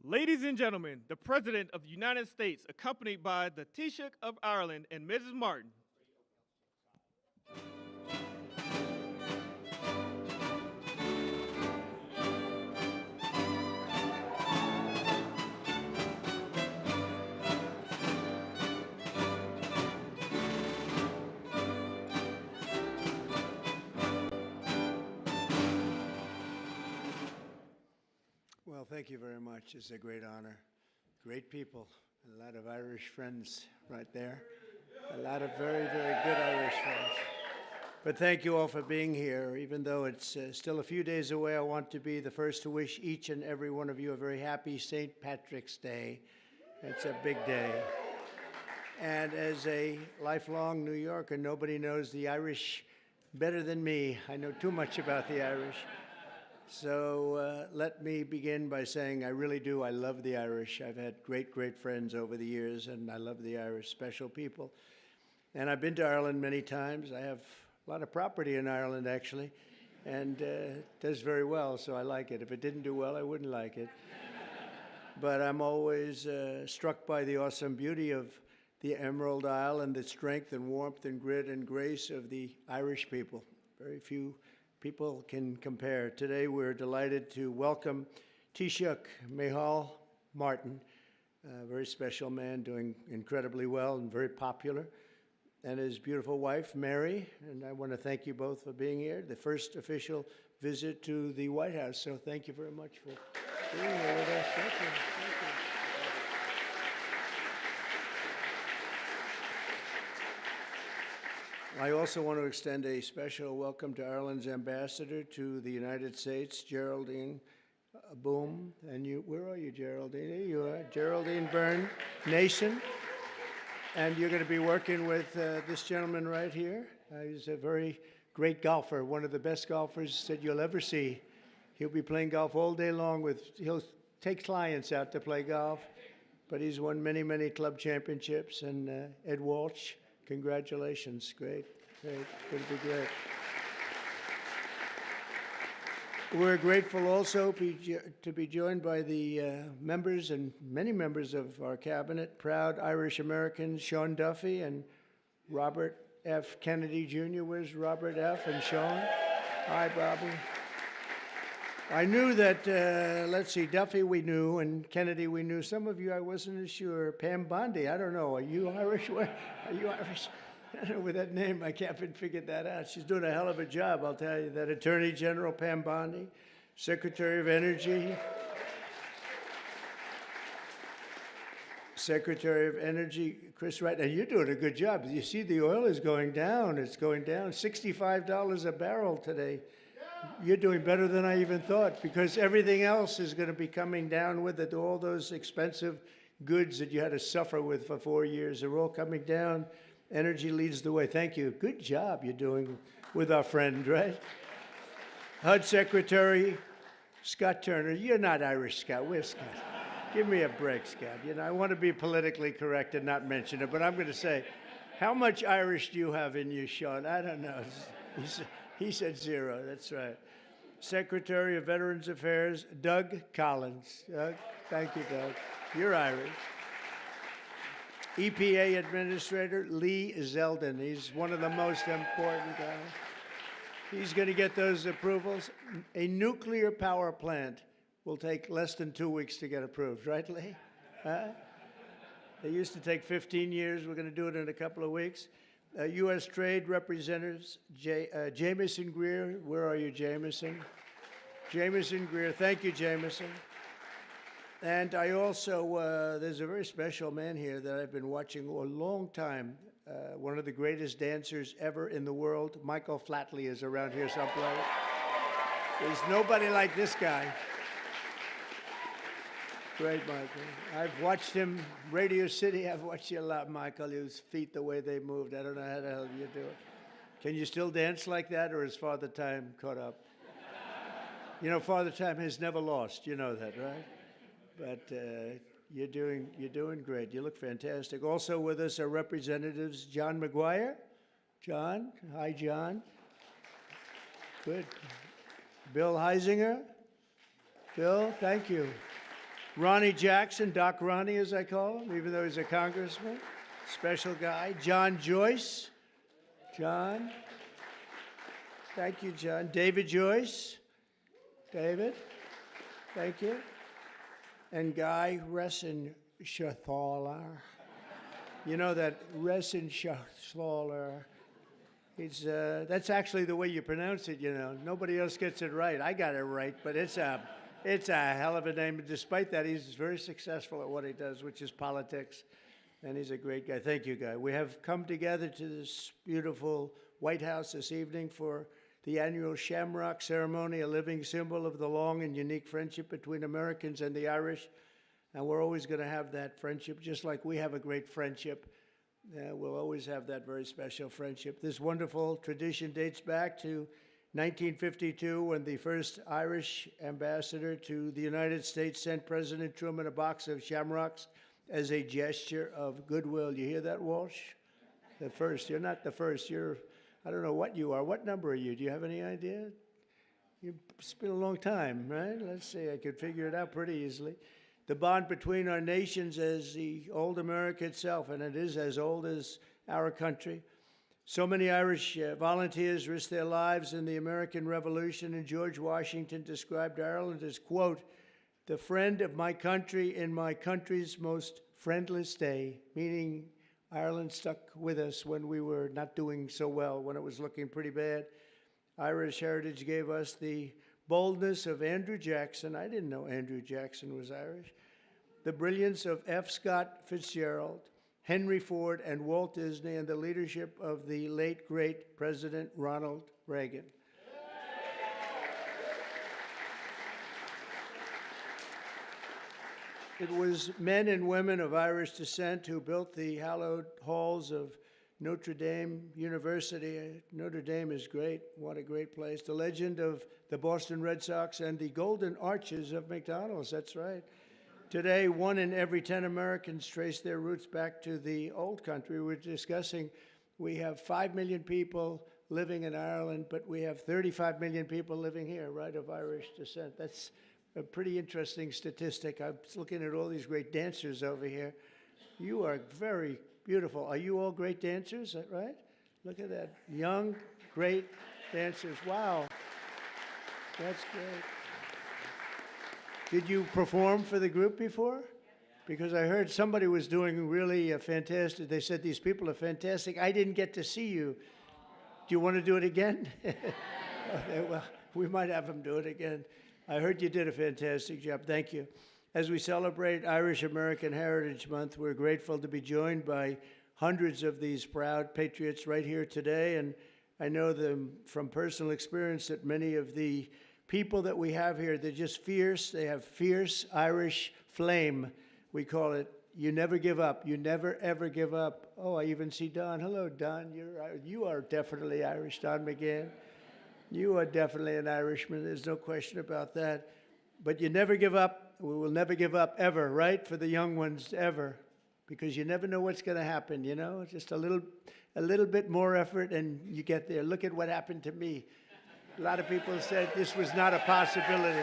Ladies and gentlemen, the President of the United States, accompanied by the Taoiseach of Ireland and Mrs. Martin. Well, thank you very much. It's a great honor. Great people. A lot of Irish friends right there. A lot of very, very good Irish friends. But thank you all for being here. Even though it's still a few days away, I want to be the first to wish each and every one of you a very happy St. Patrick's Day. It's a big day. And as a lifelong New Yorker, nobody knows the Irish better than me. I know too much about the Irish. So let me begin by saying I really do. I love the Irish. I've had great, great friends over the years, and I love the Irish, special people. And I've been to Ireland many times. I have a lot of property in Ireland, actually, and it does very well, so I like it. If it didn't do well, I wouldn't like it. But I'm always struck by the awesome beauty of the Emerald Isle and the strength and warmth and grit and grace of the Irish people. Very few people can compare. Today we're delighted to welcome Taoiseach Micheál Martin, a very special man doing incredibly well and very popular, and his beautiful wife, Mary. And I want to thank you both for being here. The first official visit to the White House, so thank you very much for being here with us. Thank you. Thank you. I also want to extend a special welcome to Ireland's ambassador to the United States, Geraldine Boom. And you, where are you, Geraldine? There you are, Geraldine Byrne Nation. And you're going to be working with this gentleman right here. He's a very great golfer, one of the best golfers that you'll ever see. He'll be playing golf all day long he'll take clients out to play golf, but he's won many, many club championships. And Ed Walsh, congratulations. Great, great, going to be great. We're grateful also to be joined by the members and many members of our cabinet, proud Irish Americans, Sean Duffy and Robert F. Kennedy Jr. Where's Robert F. and Sean? Hi, Bobby. I knew that, let's see, Duffy we knew, and Kennedy we knew. Some of you I wasn't as sure. Pam Bondi, I don't know. Are you Irish? Are you Irish? I don't know, with that name, I can't figure that out. She's doing a hell of a job, I'll tell you. That Attorney General Pam Bondi, Secretary of Energy. Secretary of Energy, Chris Wright. And you're doing a good job. You see the oil is going down. It's going down. $65 a barrel today. You're doing better than I even thought, because everything else is going to be coming down with it. All those expensive goods that you had to suffer with for 4 years are all coming down. Energy leads the way. Thank you. Good job you're doing with our friend, right? HUD Secretary Scott Turner. You're not Irish, Scott. Where's Scott? Give me a break, Scott. You know, I want to be politically correct and not mention it, but I'm going to say, how much Irish do you have in you, Sean? I don't know. He said 0. That's right. Secretary of Veterans Affairs, Doug Collins. Thank you, Doug. You're Irish. EPA Administrator Lee Zeldin. He's one of the most important guys. He's going to get those approvals. A nuclear power plant will take less than 2 weeks to get approved, right, Lee? They used to take 15 years. We're going to do it in a couple of weeks. U.S. Trade Representatives, Jameson Greer. Where are you, Jameson? Jameson Greer. Thank you, Jameson. And I also, there's a very special man here that I've been watching a long time. One of the greatest dancers ever in the world. Michael Flatley is around here someplace. There's nobody like this guy. Great, Michael. I've watched him, Radio City. I've watched you a lot, Michael. His feet, the way they moved. I don't know how the hell you do it. Can you still dance like that, or is Father Time caught up? You know, Father Time has never lost. You know that, right? But you're doing great. You look fantastic. Also with us are Representatives John McGuire. John, hi, John. Good. Bill Heisinger. Bill, thank you. Ronnie Jackson, Doc Ronnie as I call him, even though he's a congressman. Special guy. John Joyce. John. Thank you, John. David Joyce. David. Thank you. And Guy Resenshathaler. You know that Resenshathaler. That's actually the way you pronounce it, you know. Nobody else gets it right. I got it right, but it's a hell of a name. Despite that, he's very successful at what he does, which is politics. And he's a great guy. Thank you, Guy. We have come together to this beautiful White House this evening for the annual Shamrock Ceremony, a living symbol of the long and unique friendship between Americans and the Irish. And we're always going to have that friendship, just like we have a great friendship. We'll always have that very special friendship. This wonderful tradition dates back to 1952, when the first Irish ambassador to the United States sent President Truman a box of shamrocks as a gesture of goodwill. You hear that, Walsh? The first. You're not the first. I don't know what you are. What number are you? Do you have any idea? It's been a long time, right? Let's see. I could figure it out pretty easily. The bond between our nations is the old America itself, and it is as old as our country. So many Irish volunteers risked their lives in the American Revolution, and George Washington described Ireland as, quote, the friend of my country in my country's most friendless day, meaning Ireland stuck with us when we were not doing so well, when it was looking pretty bad. Irish heritage gave us the boldness of Andrew Jackson. I didn't know Andrew Jackson was Irish. The brilliance of F. Scott Fitzgerald, Henry Ford, and Walt Disney, and the leadership of the late, great President Ronald Reagan. It was men and women of Irish descent who built the hallowed halls of Notre Dame University. Notre Dame is great. What a great place. The legend of the Boston Red Sox and the golden arches of McDonald's. That's right. Today, 1 in every 10 Americans trace their roots back to the old country. We're discussing, we have 5 million people living in Ireland, but we have 35 million people living here, right, of Irish descent. That's a pretty interesting statistic. I was looking at all these great dancers over here. You are very beautiful. Are you all great dancers, right? Look at that. Young, great dancers. Wow. That's great. Did you perform for the group before? Because I heard somebody was doing really fantastic. They said these people are fantastic. I didn't get to see you. Do you want to do it again? Okay, well, we might have them do it again. I heard you did a fantastic job. Thank you. As we celebrate Irish American Heritage Month, we're grateful to be joined by hundreds of these proud patriots right here today. And I know them from personal experience that many of the people that we have here, they're just fierce. They have fierce Irish flame. We call it, you never give up. You never, ever give up. Oh, I even see Don. Hello, Don. You are definitely Irish, Don McGann. You are definitely an Irishman. There's no question about that. But you never give up. We will never give up ever, right? For the young ones, ever. Because you never know what's going to happen, you know? Just a little bit more effort and you get there. Look at what happened to me. A lot of people said this was not a possibility.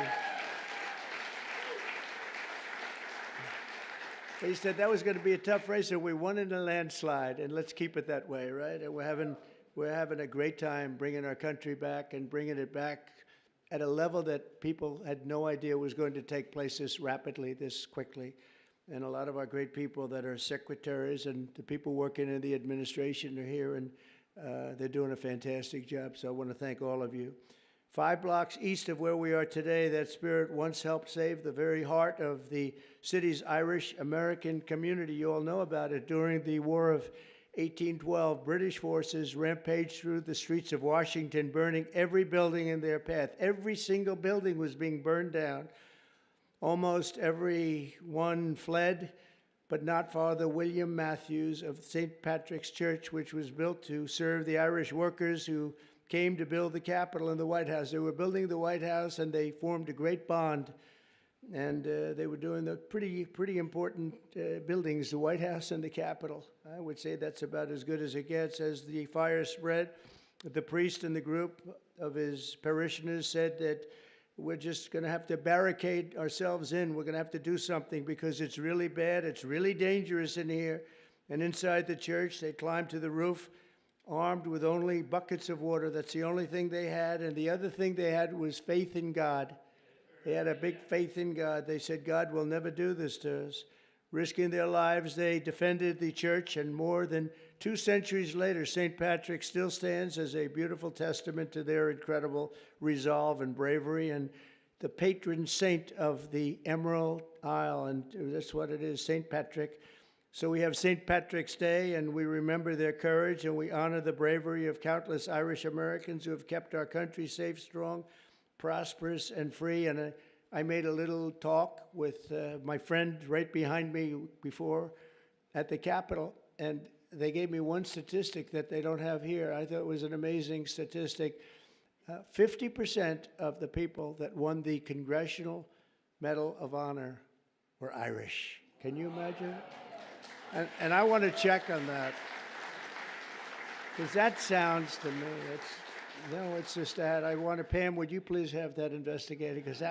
They said that was going to be a tough race, and we won in a landslide, and let's keep it that way, right? And we're having a great time bringing our country back and bringing it back at a level that people had no idea was going to take place this rapidly, this quickly. And a lot of our great people that are secretaries and the people working in the administration are here, and they're doing a fantastic job. So I want to thank all of you. 5 blocks east of where we are today, that spirit once helped save the very heart of the city's Irish American community. You all know about it. During the War of 1812, British forces rampaged through the streets of Washington, burning every building in their path. Every single building was being burned down. Almost everyone fled, but not Father William Matthews of St. Patrick's Church, which was built to serve the Irish workers who came to build the Capitol and the White House. They were building the White House, and they formed a great bond. And they were doing the pretty important buildings, the White House and the Capitol. I would say that's about as good as it gets. As the fire spread, the priest in the group of his parishioners said that we're just going to have to barricade ourselves in. We're going to have to do something because it's really bad. It's really dangerous in here. And inside the church, they climbed to the roof armed with only buckets of water. That's the only thing they had. And the other thing they had was faith in God. They had a big faith in God. They said, God will never do this to us. Risking their lives, they defended the church, and more than 2 centuries later, St. Patrick still stands as a beautiful testament to their incredible resolve and bravery, and the patron saint of the Emerald Isle, and that's what it is, St. Patrick. So we have St. Patrick's Day, and we remember their courage, and we honor the bravery of countless Irish Americans who have kept our country safe, strong, prosperous, and free. And I made a little talk with my friend right behind me before at the Capitol, and they gave me one statistic that they don't have here. I thought it was an amazing statistic. 50% of the people that won the Congressional Medal of Honor were Irish. Can you imagine? And I want to check on that, because that sounds to me, it's just that. I want to, Pam, would you please have that investigated? Because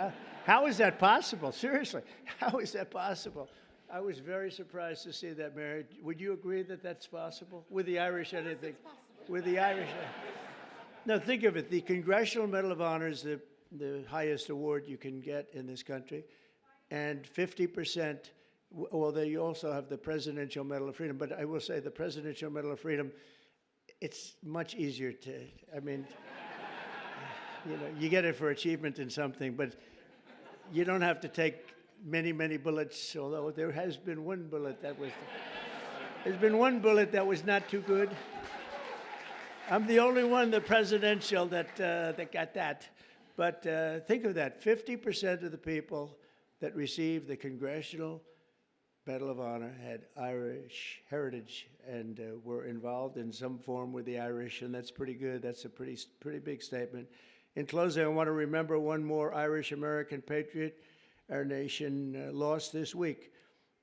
how is that possible? Seriously, how is that possible? I was very surprised to see that, Mary. Would you agree that that's possible? With the Irish, anything? With the Irish? No, think of it. The Congressional Medal of Honor is the highest award you can get in this country. And 50%, well, they also have the Presidential Medal of Freedom. But I will say the Presidential Medal of Freedom, it's much easier to, I mean, you get it for achievement in something, but you don't have to take many, many bullets, although there has been one bullet that was, there's been one bullet that was not too good. I'm the only one, the presidential, that got that. But think of that, 50% of the people that received the Congressional Medal of Honor had Irish heritage and were involved in some form with the Irish, and that's pretty good. That's a pretty big statement. In closing, I want to remember one more Irish-American patriot our nation lost this week.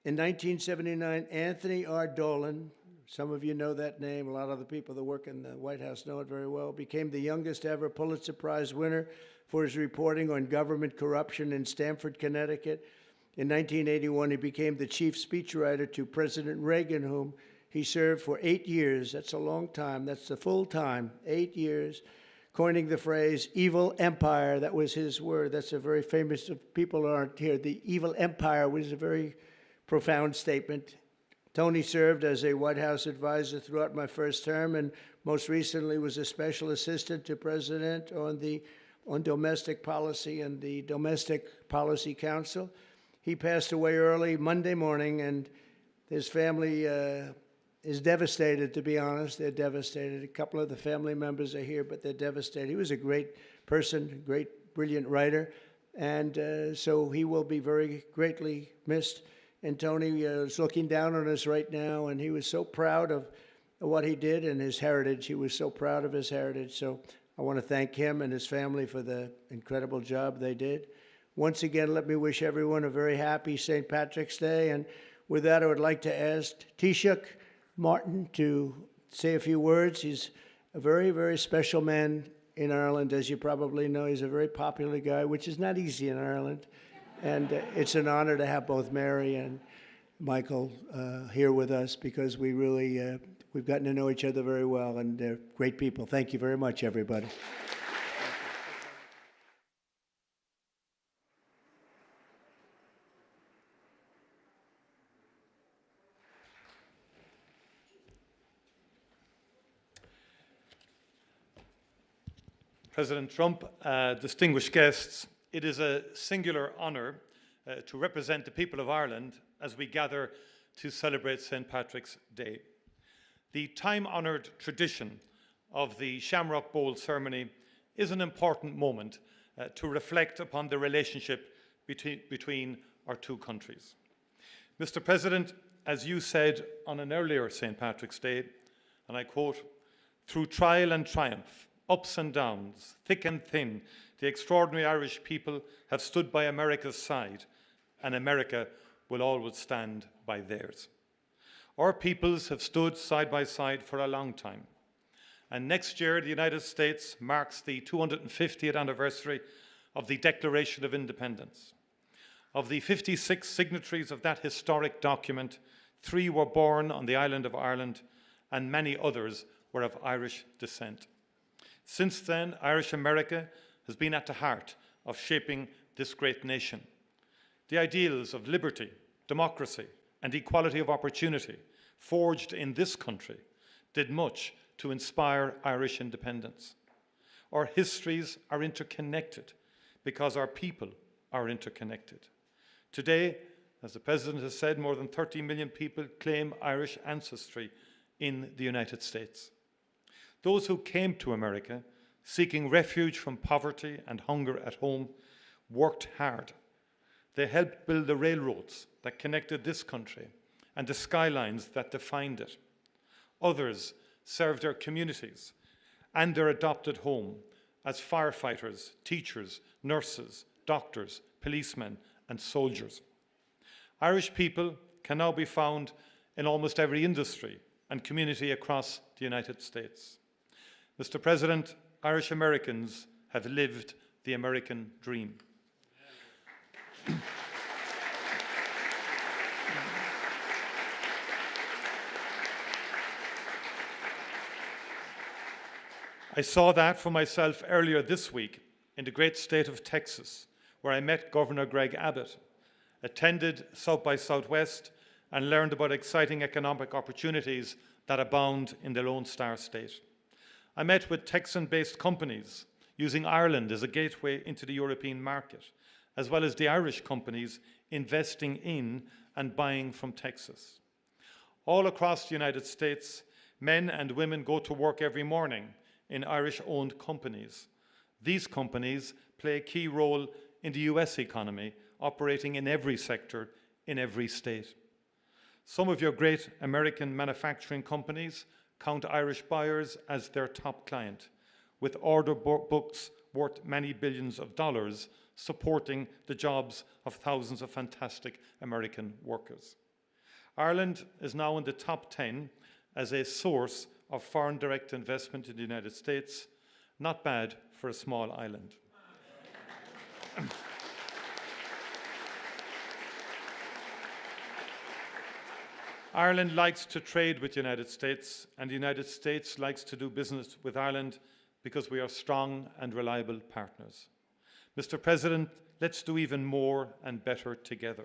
In 1979, Anthony R. Dolan, some of you know that name, a lot of the people that work in the White House know it very well, became the youngest ever Pulitzer Prize winner for his reporting on government corruption in Stamford, Connecticut. In 1981, he became the chief speechwriter to President Reagan, whom he served for 8 years. That's a long time. That's the full time, 8 years, coining the phrase evil empire. That was his word. That's a very famous, if people aren't here, the evil empire was a very profound statement. Tony served as a White House advisor throughout my first term, and most recently was a special assistant to President on domestic policy and the Domestic Policy Council. He passed away early Monday morning, and his family is devastated, to be honest. They're devastated. A couple of the family members are here, but they're devastated. He was a great person, great, brilliant writer, and so he will be very greatly missed. And Tony is looking down on us right now, and he was so proud of what he did and his heritage. He was so proud of his heritage. So I want to thank him and his family for the incredible job they did. Once again, let me wish everyone a very happy St. Patrick's Day. And with that, I would like to ask Taoiseach Martin to say a few words. He's a very, very special man in Ireland. As you probably know, he's a very popular guy, which is not easy in Ireland. And it's an honor to have both Mary and Michael here with us, because we really, we've gotten to know each other very well, and they're great people. Thank you very much, everybody. President Trump, distinguished guests, it is a singular honour to represent the people of Ireland as we gather to celebrate St. Patrick's Day. The time-honoured tradition of the Shamrock Bowl ceremony is an important moment to reflect upon the relationship between our two countries. Mr. President, as you said on an earlier St. Patrick's Day, and I quote, "Through trial and triumph, ups and downs, thick and thin, the extraordinary Irish people have stood by America's side, and America will always stand by theirs." Our peoples have stood side by side for a long time. And next year, the United States marks the 250th anniversary of the Declaration of Independence. Of the 56 signatories of that historic document, 3 were born on the island of Ireland, and many others were of Irish descent. Since then, Irish America has been at the heart of shaping this great nation. The ideals of liberty, democracy, and equality of opportunity forged in this country did much to inspire Irish independence. Our histories are interconnected because our people are interconnected. Today, as the President has said, more than 30 million people claim Irish ancestry in the United States. Those who came to America seeking refuge from poverty and hunger at home worked hard. They helped build the railroads that connected this country and the skylines that defined it. Others served their communities and their adopted home as firefighters, teachers, nurses, doctors, policemen, and soldiers. Irish people can now be found in almost every industry and community across the United States. Mr. President, Irish Americans have lived the American dream. I saw that for myself earlier this week in the great state of Texas, where I met Governor Greg Abbott, attended South by Southwest, and learned about exciting economic opportunities that abound in the Lone Star State. I met with Texan-based companies using Ireland as a gateway into the European market, as well as the Irish companies investing in and buying from Texas. All across the United States, men and women go to work every morning in Irish-owned companies. These companies play a key role in the US economy, operating in every sector, in every state. Some of your great American manufacturing companies count Irish buyers as their top client, with order books worth many billions of dollars supporting the jobs of thousands of fantastic American workers. Ireland is now in the top 10 as a source of foreign direct investment in the United States. Not bad for a small island. Ireland likes to trade with the United States, and the United States likes to do business with Ireland because we are strong and reliable partners. Mr. President, let's do even more and better together.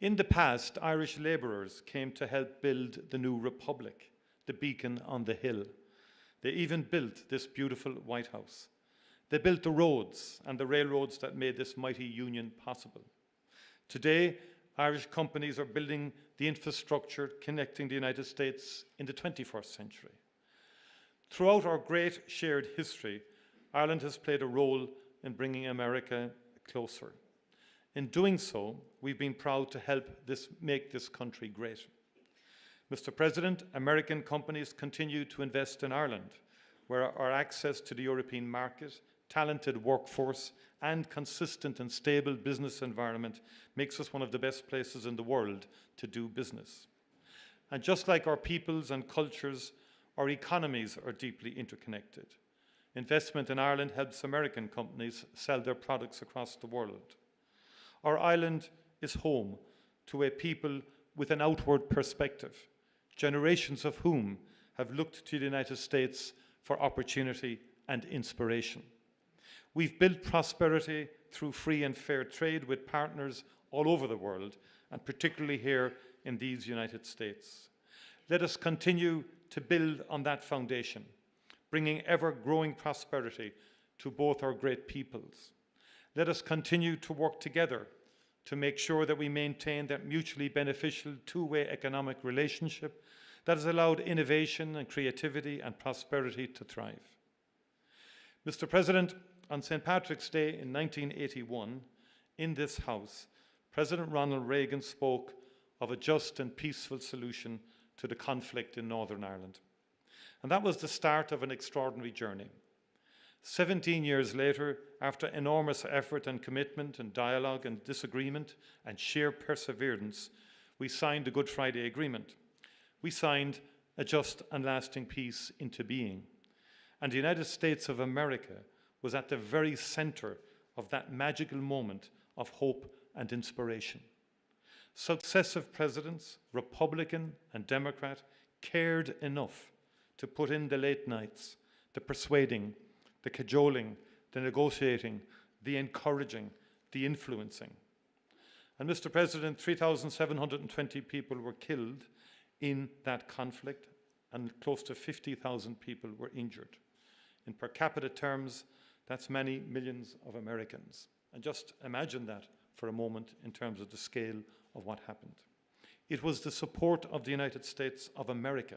In the past, Irish labourers came to help build the new republic, the beacon on the hill. They even built this beautiful White House. They built the roads and the railroads that made this mighty union possible. Today, Irish companies are building the infrastructure connecting the United States in the 21st century. Throughout our great shared history, Ireland has played a role in bringing America closer. In doing so, we've been proud to help make this country great. Mr. President, American companies continue to invest in Ireland, where our access to the European market, talented workforce, and consistent and stable business environment makes us one of the best places in the world to do business. And just like our peoples and cultures, our economies are deeply interconnected. Investment in Ireland helps American companies sell their products across the world. Our island is home to a people with an outward perspective, generations of whom have looked to the United States for opportunity and inspiration. We've built prosperity through free and fair trade with partners all over the world, and particularly here in these United States. Let us continue to build on that foundation, bringing ever-growing prosperity to both our great peoples. Let us continue to work together to make sure that we maintain that mutually beneficial two-way economic relationship that has allowed innovation and creativity and prosperity to thrive. Mr. President, on St. Patrick's Day in 1981, in this House, President Ronald Reagan spoke of a just and peaceful solution to the conflict in Northern Ireland. And that was the start of an extraordinary journey. 17 years later, after enormous effort and commitment and dialogue and disagreement and sheer perseverance, we signed the Good Friday Agreement. We signed a just and lasting peace into being. And the United States of America was at the very center of that magical moment of hope and inspiration. Successive presidents, Republican and Democrat, cared enough to put in the late nights, the persuading, the cajoling, the negotiating, the encouraging, the influencing. And Mr. President, 3,720 people were killed in that conflict, and close to 50,000 people were injured. In per capita terms, that's many millions of Americans. And just imagine that for a moment in terms of the scale of what happened. It was the support of the United States of America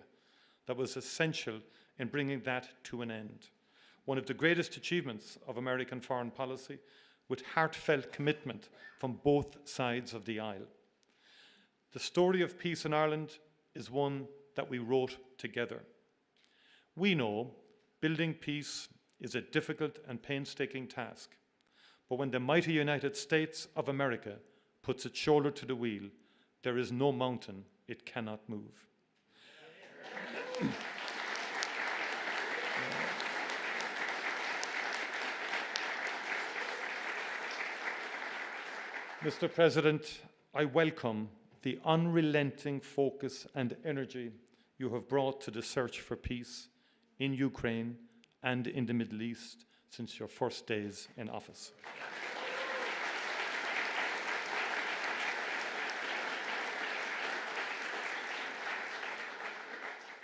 that was essential in bringing that to an end. One of the greatest achievements of American foreign policy, with heartfelt commitment from both sides of the aisle. The story of peace in Ireland is one that we wrote together. We know building peace is a difficult and painstaking task, but when the mighty United States of America puts its shoulder to the wheel, there is no mountain it cannot move. Mr. President, I welcome the unrelenting focus and energy you have brought to the search for peace in Ukraine and in the Middle East since your first days in office.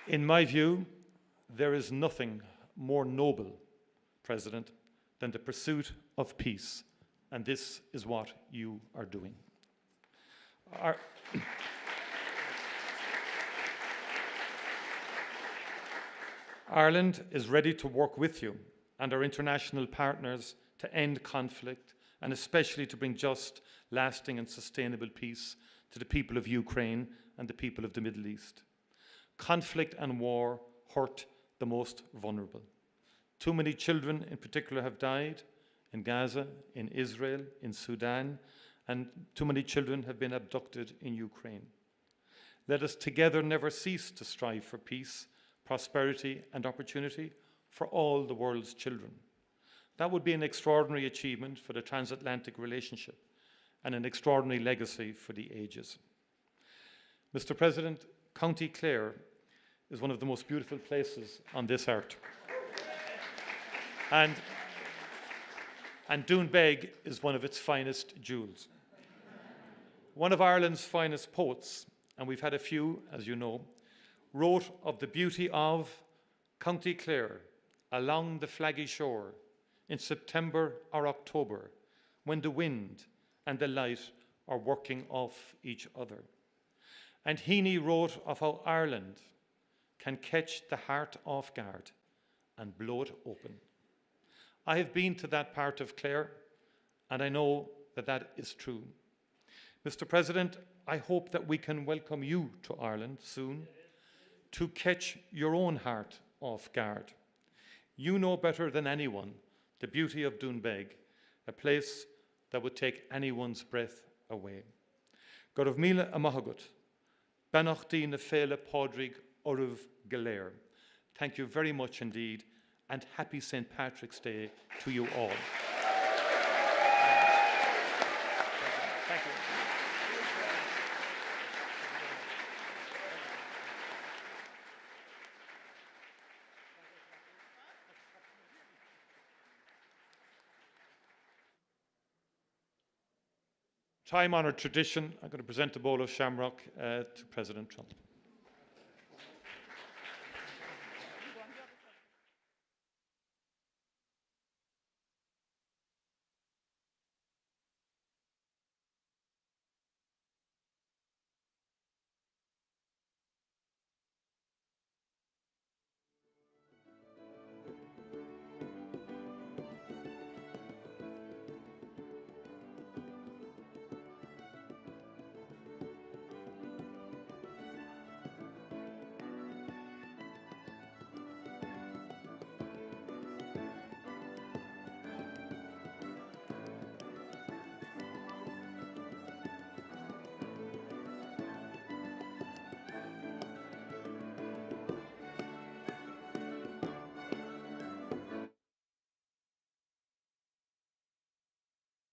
In my view, there is nothing more noble, President, than the pursuit of peace, and this is what you are doing. Ireland is ready to work with you and our international partners to end conflict and especially to bring just, lasting and sustainable peace to the people of Ukraine and the people of the Middle East. Conflict and war hurt the most vulnerable. Too many children in particular have died in Gaza, in Israel, in Sudan, and too many children have been abducted in Ukraine. Let us together never cease to strive for peace, prosperity, and opportunity for all the world's children. That would be an extraordinary achievement for the transatlantic relationship and an extraordinary legacy for the ages. Mr. President, County Clare is one of the most beautiful places on this earth. And Doonbeg is one of its finest jewels. One of Ireland's finest poets, and we've had a few, as you know, wrote of the beauty of County Clare along the flaggy shore in September or October, when the wind and the light are working off each other. And Heaney wrote of how Ireland can catch the heart off guard and blow it open. I have been to that part of Clare, and I know that that is true. Mr. President, I hope that we can welcome you to Ireland soon to catch your own heart off guard. You know better than anyone the beauty of Doonbeg, a place that would take anyone's breath away. Gorv Mila Amahagut, Banachdi na Fela Podrig Oruv Galer. Thank you very much indeed, and happy St. Patrick's Day to you all. Thank you. Time-honored tradition, I'm going to present a bowl of shamrock to President Trump.